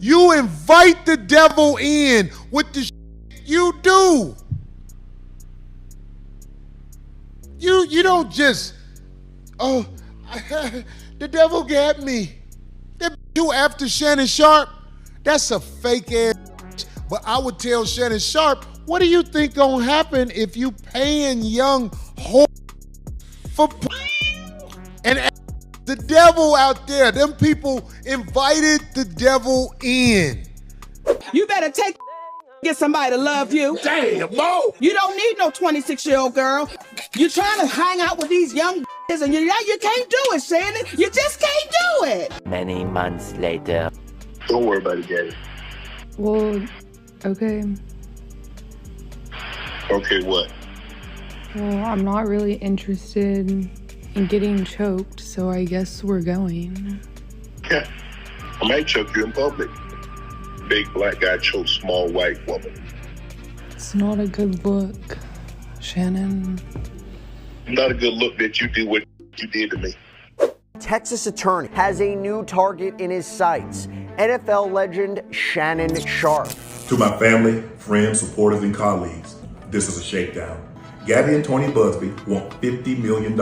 You invite the devil in with the shit you do. You don't just, oh, the devil got me. That you after Shannon Sharpe, that's a fake ass. But I would tell Shannon Sharpe, what do you think gonna happen if you paying young whore for and the devil out there? Them people invited the devil in. You better get somebody to love you. Damn, Mo! You don't need no 26-year-old girl. You're trying to hang out with these young and you can't do it, Shannon. You just can't do it. Many months later. Don't worry about it, Gabby. Well, okay. Okay, what? Well, I'm not really interested in getting choked, so I guess we're going. Yeah. I might choke you in public. Big black guy chokes small white woman. It's not a good look, Shannon. Not a good look that you did what you did to me. Texas attorney has a new target in his sights. NFL legend Shannon Sharpe. To my family, friends, supporters, and colleagues, this is a shakedown. Gabby and Tony Busby want $50 million.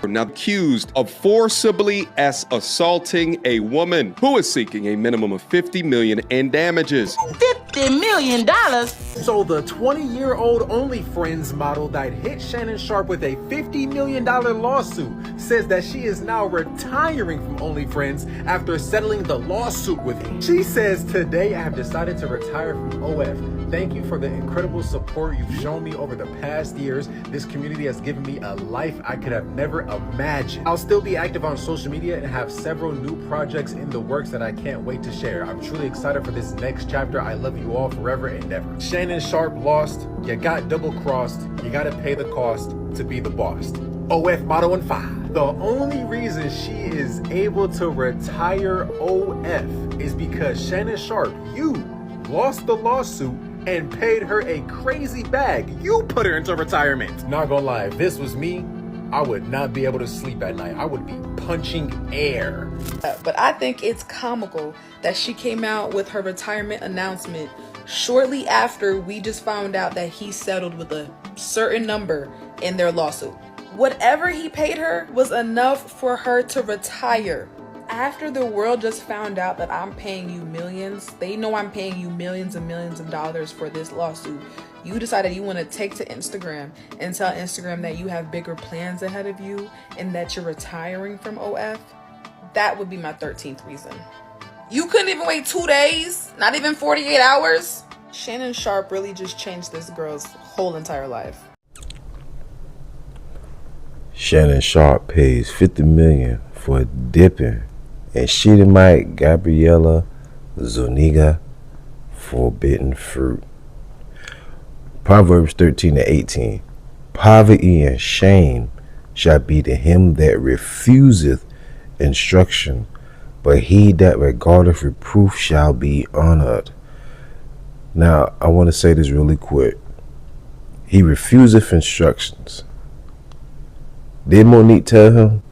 Now accused of forcibly assaulting a woman who is seeking a minimum of $50 million in damages. $50 million? So the 20-year-old OnlyFriends model that hit Shannon Sharpe with a $50 million lawsuit says that she is now retiring from OnlyFriends after settling the lawsuit with him. She says, today I have decided to retire from OF. Thank you for the incredible support you've shown me over the past years. This community has given me a life I could have never imagined. I'll still be active on social media and have several new projects in the works that I can't wait to share. I'm truly excited for this next chapter. I love you all forever and ever. Shannon Sharpe lost. You got double-crossed. You got to pay the cost to be the boss. OF Motto and 5. The only reason she is able to retire OF is because Shannon Sharpe, you lost the lawsuit and paid her a crazy bag. You put her into retirement. Not gonna lie, if this was me, I would not be able to sleep at night. I would be punching air. But I think it's comical that she came out with her retirement announcement shortly after we just found out that he settled with a certain number in their lawsuit. Whatever he paid her was enough for her to retire. After the world just found out that I'm paying you millions, they know I'm paying you millions and millions of dollars for this lawsuit. You decided you want to take to Instagram and tell Instagram that you have bigger plans ahead of you and that you're retiring from OF. That would be my 13th reason. You couldn't even wait 2 days, not even 48 hours. Shannon Sharpe really just changed this girl's whole entire life. Shannon Sharpe pays $50 million for dipping and Shedomite Gabriella Zuniga forbidden fruit. Proverbs 13:18. Poverty and shame shall be to him that refuseth instruction, but he that regardeth reproof shall be honored. Now, I want to say this really quick. He refuseth instructions. Did Monique tell him,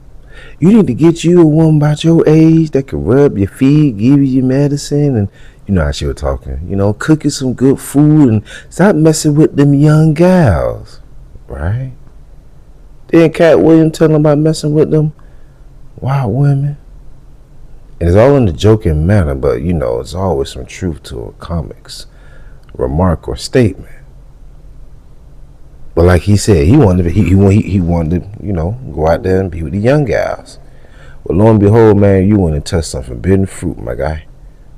you need to get you a woman about your age that can rub your feet, give you your medicine, and you know how she was talking, you know, cook you some good food and stop messing with them young gals, right? Then Cat Williams tell him about messing with them wild women. And it's all in the joking manner, but you know, it's always some truth to a comic's remark or statement. But like he said, he wanted to, you know, go out there and be with the young gals. Well, lo and behold, man, you went and touched some forbidden fruit, my guy.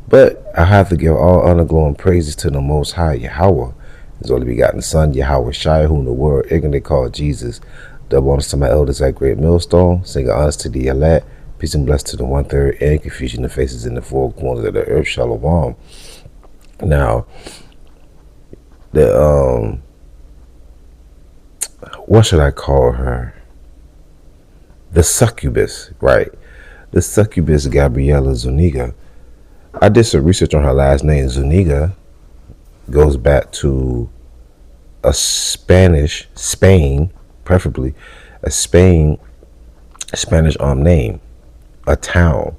But I have to give all honor, glory, and praises to the Most High, YAHAWAH, His only begotten Son, YAHAWASHI, whom the world ignorantly called Jesus. Double honors to my elders at Great Millstone. Sing honors to the elect. Peace and bless to the 1/3 and confusion the faces in the four corners of the earth. Shalom. Now, what should I call her? The succubus, right? The succubus Gabriella Zuniga. I did some research on her last name. Zuniga goes back to a Spain, preferably a Spanish name, a town.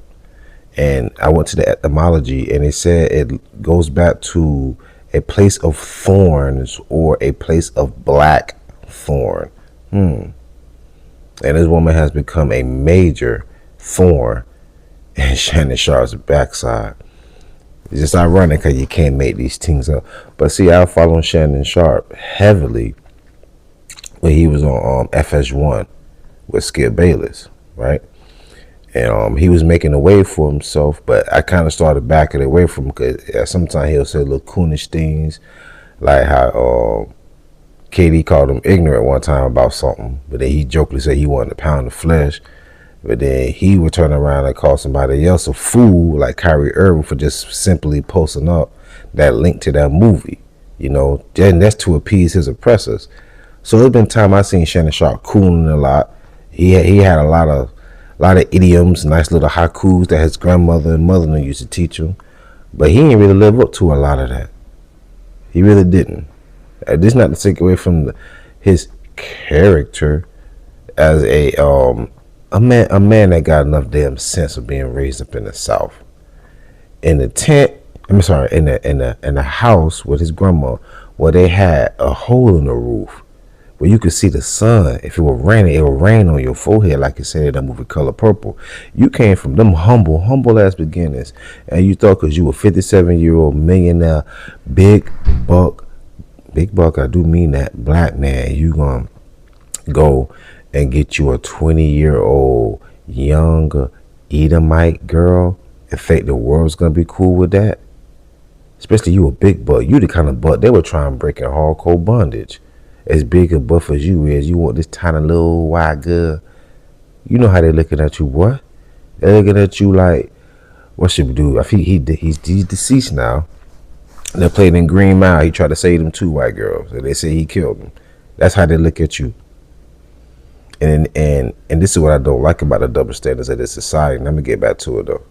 And I went to the etymology, and it said it goes back to a place of thorns or a place of black thorn. And this woman has become a major thorn in Shannon Sharpe's backside. It's just ironic because you can't make these things up. But see, I followed Shannon Sharpe heavily when he was on FS1 with Skip Bayless, right? And he was making a way for himself, but I kind of started backing away from him because sometimes he'll say little coonish things, like how KD called him ignorant one time about something, but then he jokingly said he wanted a pound of flesh. But then he would turn around and call somebody else a fool, like Kyrie Irving, for just simply posting up that link to that movie. You know, and that's to appease his oppressors. So it's been time I seen Shannon Sharpe cooling a lot. He had a lot of idioms, nice little haikus that his grandmother and mother used to teach him. But he didn't really live up to a lot of that. He really didn't. This is not to take away from his character as a man that got enough damn sense of being raised up in the South. In the tent, in the house with his grandma, where they had a hole in the roof where you could see the sun. If it would rain on your forehead, like it said in that movie Color Purple. You came from them humble ass beginnings, and you thought because you were 57-year-old millionaire, big buck, I do mean that, black man, you gonna go and get you a 20-year-old young Edomite girl and think the world's gonna be cool with that? Especially you a big buck. You the kind of buck they were trying to break in hardcore bondage. As big a buff as you is, you want this tiny little white girl. You know how they looking at you, boy. They're looking at you like, what should we do? I think he's deceased now. They played in Green Mile. He tried to save them 2 white girls, and they say he killed them. That's how they look at you. And this is what I don't like about the double standards of this society. Let me get back to it though.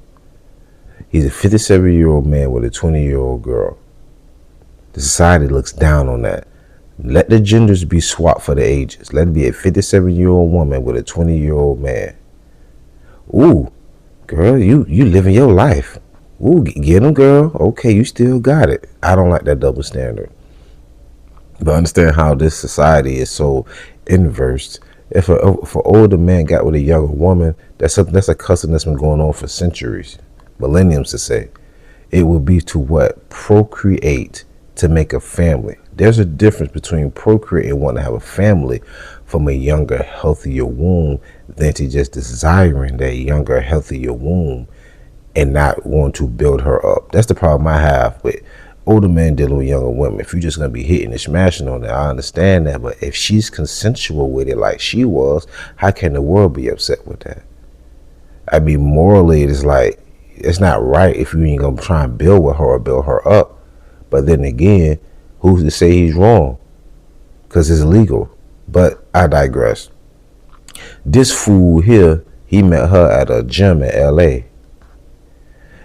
He's a 57-year-old man with a 20-year-old girl. The society looks down on that. Let the genders be swapped for the ages. Let it be a 57-year-old woman with a 20-year-old man. Ooh, girl, you living your life. Ooh, get him, girl. Okay, you still got it. I don't like that double standard. But understand how this society is so inverse. If an older man got with a younger woman, that's a custom that's been going on for centuries, millenniums to say. It would be to what? Procreate, to make a family. There's a difference between procreating and wanting to have a family from a younger, healthier womb than to just desiring that younger, healthier womb and not want to build her up. That's the problem I have with older men dealing with younger women. If you're just going to be hitting and smashing on it, I understand that. But if she's consensual with it like she was, how can the world be upset with that? I mean, morally, it's like, it's not right if you ain't going to try and build with her or build her up. But then again, who's to say he's wrong? Because it's illegal. But I digress. This fool here, he met her at a gym in LA.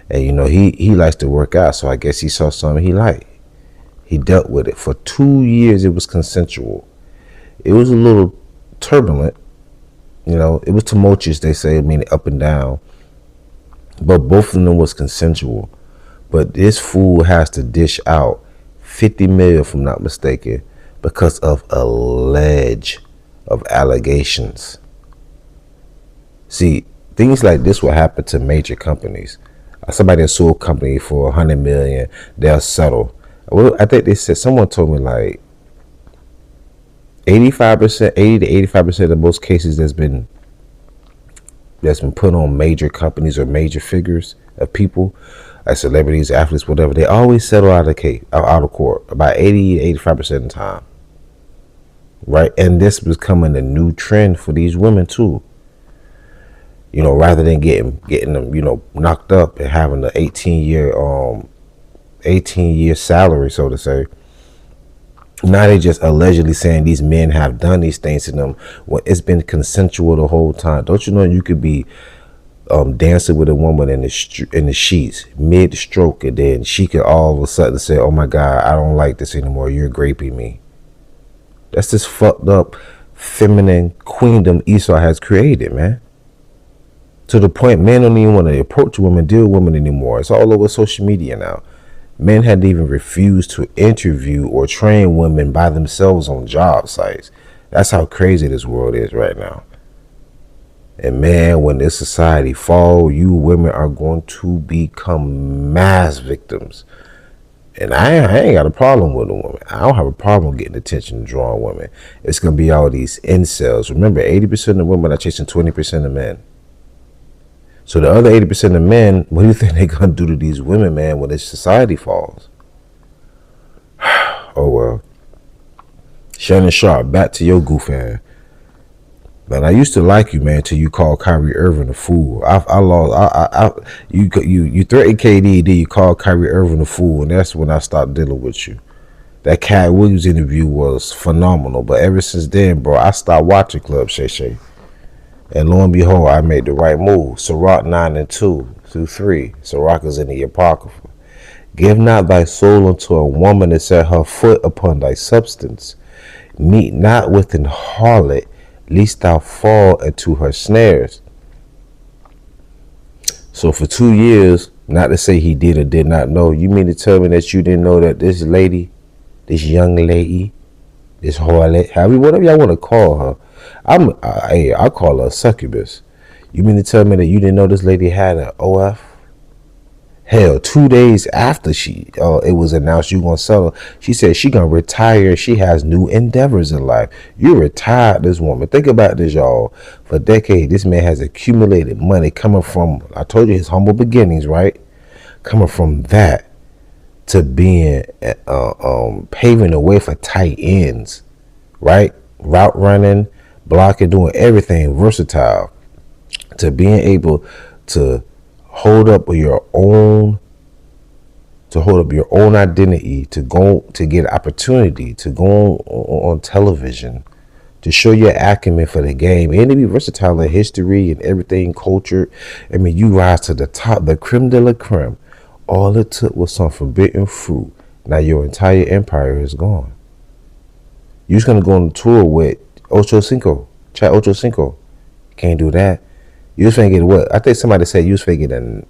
And you know, he likes to work out, so I guess he saw something he liked. He dealt with it. For 2 years, it was consensual. It was a little turbulent. You know, it was tumultuous, they say, meaning up and down. But both of them was consensual. But this fool has to dish out $50 million, if I'm not mistaken, because of allegations. See, things like this will happen to major companies. Somebody will sue a company for $100 million, they'll settle. Well, I think they said, someone told me like 80 to 85% of most cases that's been put on major companies or major figures of people, like celebrities, athletes, whatever, they always settle out of court about 80 to 85% of the time. Right? And this was becoming a new trend for these women too. You know, rather than getting them, you know, knocked up and having the 18-year salary, so to say. Now they just allegedly saying these men have done these things to them when it's been consensual the whole time. Don't you know you could be dancing with a woman in the sheets mid-stroke, and then she could all of a sudden say, "Oh my God, I don't like this anymore. You're raping me." That's this fucked up feminine queendom Esau has created, man. To the point men don't even want to approach women, deal with women anymore. It's all over social media now. Men had to even refuse to interview or train women by themselves on job sites. That's how crazy this world is right now. And man, when this society falls, you women are going to become mass victims. And I ain't got a problem with a woman. I don't have a problem getting attention and drawing women. It's going to be all these incels. Remember, 80% of women are chasing 20% of men. So the other 80% of men, what do you think they're going to do to these women, man, when this society falls? Oh, well. Shannon Sharpe, back to your goof ass. Man, I used to like you, man, till you called Kyrie Irving a fool. You threatened KD, then you called Kyrie Irving a fool, and that's when I stopped dealing with you. That Cat Williams interview was phenomenal, but ever since then, bro, I stopped watching Club Shay Shay. And lo and behold, I made the right move. Sirach 9:2-3. Sirach is in the Apocrypha. Give not thy soul unto a woman to set her foot upon thy substance. Meet not with an harlot, lest thou fall into her snares. So for 2 years, not to say he did or did not know, you mean to tell me that you didn't know that this lady, this young lady, this harlot, whatever y'all want to call her, I call her a succubus. You mean to tell me that you didn't know this lady had an OF? Hell, 2 days after it was announced you gonna sell her, she said she gonna retire. She has new endeavors in life. You retired this woman. Think about this, y'all. For decades, this man has accumulated money coming from, I told you, his humble beginnings, right? Coming from that to being paving the way for tight ends, right? Route running, blocking, doing everything, versatile, to being able to hold up your own identity, to get opportunity to go on television, to show your acumen for the game, and to be versatile in history and everything, culture. I mean, you rise to the top, the creme de la creme. All it took was some forbidden fruit. Now your entire empire is gone. You're just gonna go on the tour with Ocho Cinco, Chat Ocho Cinco. Can't do that. You was finna get what? I think somebody said you was finna get an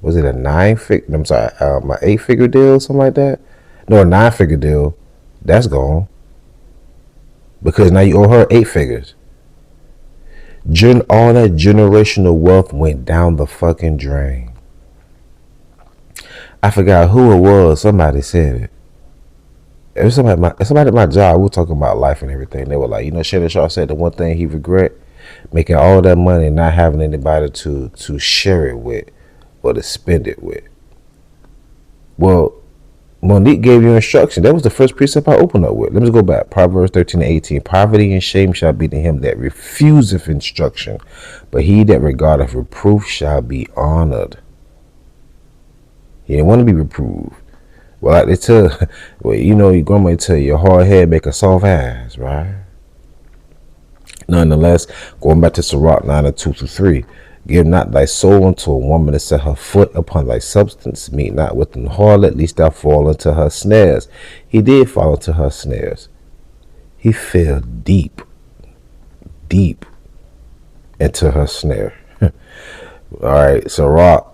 8-figure deal, something like that. No, a 9-figure deal. That's gone. Because now you owe her 8 figures. All that generational wealth went down the fucking drain. I forgot who it was. Somebody said it. It was somebody at my job. We were talking about life and everything. They were like, Shannon Sharpe said the one thing he regret, making all that money and not having anybody to share it with or to spend it with. Well, Monique gave you instruction. That was the first precept I opened up with. Let me just go back. Proverbs 13:18. Poverty and shame shall be to him that refuseth instruction, but he that regardeth reproof shall be honored. He didn't want to be reproved. Well, like they tell, your grandma tell you, your hard head make a soft ass, right? Nonetheless, going back to Sirach 9:2-3, give not thy soul unto a woman to set her foot upon thy substance. Meet not with an harlot, lest thou fall into her snares. He did fall into her snares. He fell deep into her snare. All right, Sirach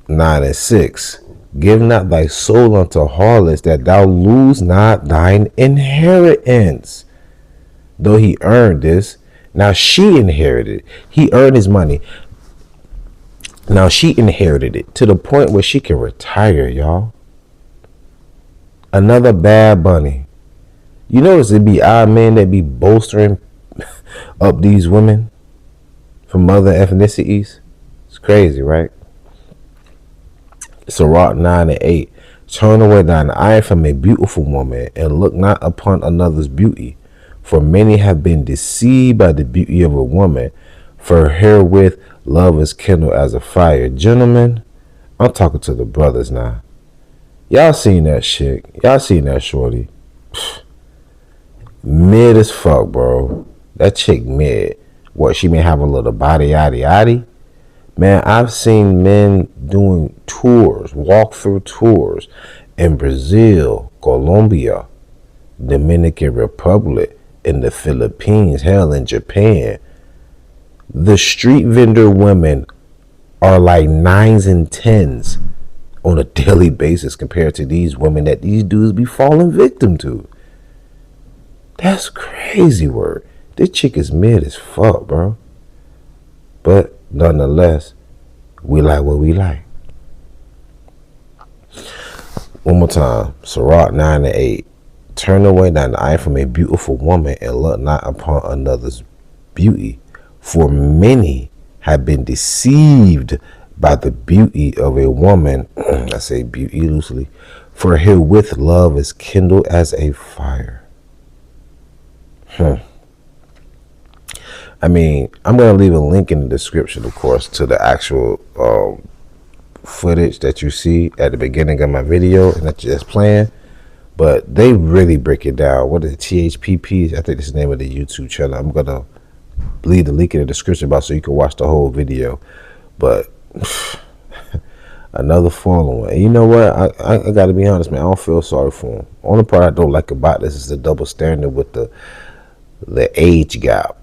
9:6. Give not thy soul unto harlots, that thou lose not thine inheritance. Though he earned this, now she inherited it. He earned his money. Now she inherited it to the point where she can retire, y'all. Another Bad Bunny. You notice it be our men that be bolstering up these women from other ethnicities. It's crazy, right? Sirach 9:8. Turn away thine eye from a beautiful woman, and look not upon another's beauty. For many have been deceived by the beauty of a woman, for herewith love is kindled as a fire. Gentlemen, I'm talking to the brothers now. Y'all seen that shit. Y'all seen that shorty. Mid as fuck, bro. That chick mid. What, she may have a little body yaddy. Man, I've seen men doing tours, walkthrough tours in Brazil, Colombia, Dominican Republic, in the Philippines, hell, in Japan, The street vendor women are like 9s and 10s on a daily basis compared to these women that these dudes be falling victim to. That's crazy word. This chick is mid as fuck, bro. But nonetheless, we like what we like. One more time. Sirach 9-8. Turn away thine eye from a beautiful woman, and look not upon another's beauty. For many have been deceived by the beauty of a woman. I say beauty loosely. For herewith love is kindled as a fire. I mean, I'm going to leave a link in the description, of course, to the actual footage that you see at the beginning of my video and that you're just playing. But they really break it down. What is it, THPP? I think this is the name of the YouTube channel. I'm going to leave the link in the description box so you can watch the whole video. But another fallen one. And you know what? I got to be honest, man. I don't feel sorry for him. Only part I don't like about this is the double standard with the age gap.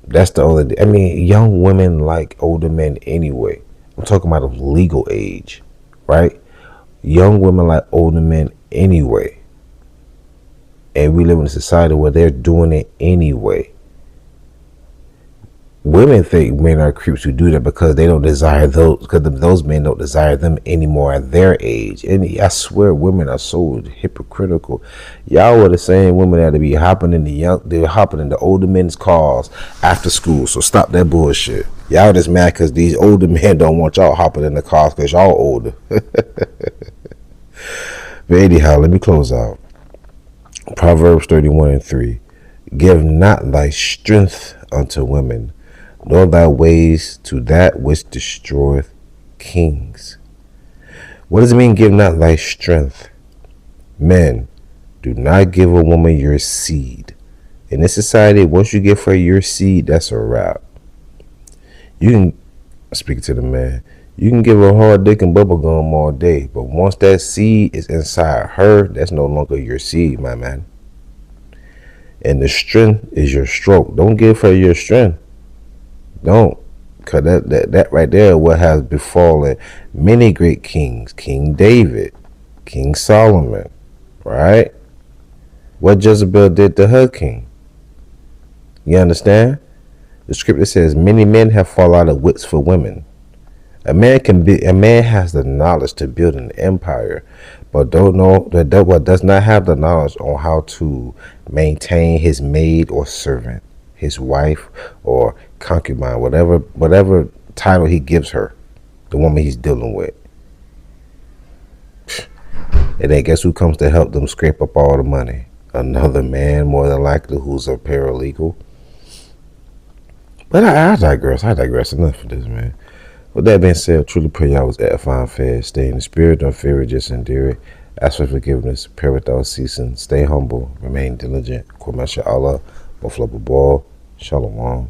That's the only. I mean, young women like older men anyway. I'm talking about of legal age, right? Young women like older men anyway. And we live in a society where they're doing it anyway. Women think men are creeps who do that because they don't desire those, because those men don't desire them anymore at their age. And I swear women are so hypocritical. Y'all were the same women that be hopping in they're hopping in the older men's cars after school. So stop that bullshit. Y'all just mad because these older men don't want y'all hopping in the cars because y'all older. But anyhow, let me close out. Proverbs 31:3. Give not thy strength unto women, nor thy ways to that which destroyeth kings. What does it mean, give not thy strength? Men, do not give a woman your seed. In this society, once you give her your seed, that's a wrap. You can, speak to the man, you can give her hard dick and bubble gum all day, but once that seed is inside her, that's no longer your seed, my man. And the strength is your stroke. Don't give her your strength. Don't. Because that right there what has befallen many great kings. King David, King Solomon, right? What Jezebel did to her king. You understand? The scripture says many men have fallen out of wits for women. A man has the knowledge to build an empire, but does not have the knowledge on how to maintain his maid or servant, his wife or concubine, whatever title he gives her, the woman he's dealing with. And then guess who comes to help them scrape up all the money? Another man, more than likely, who's a paralegal. But I digress. Enough of this, man. With that being said, truly pray y'all was edifying, fed. Stay in the spirit, don't fear it, just endure it. Ask for forgiveness, pray without ceasing. Stay humble, remain diligent. YAHAWAH, Buffalo Ball, Shalom.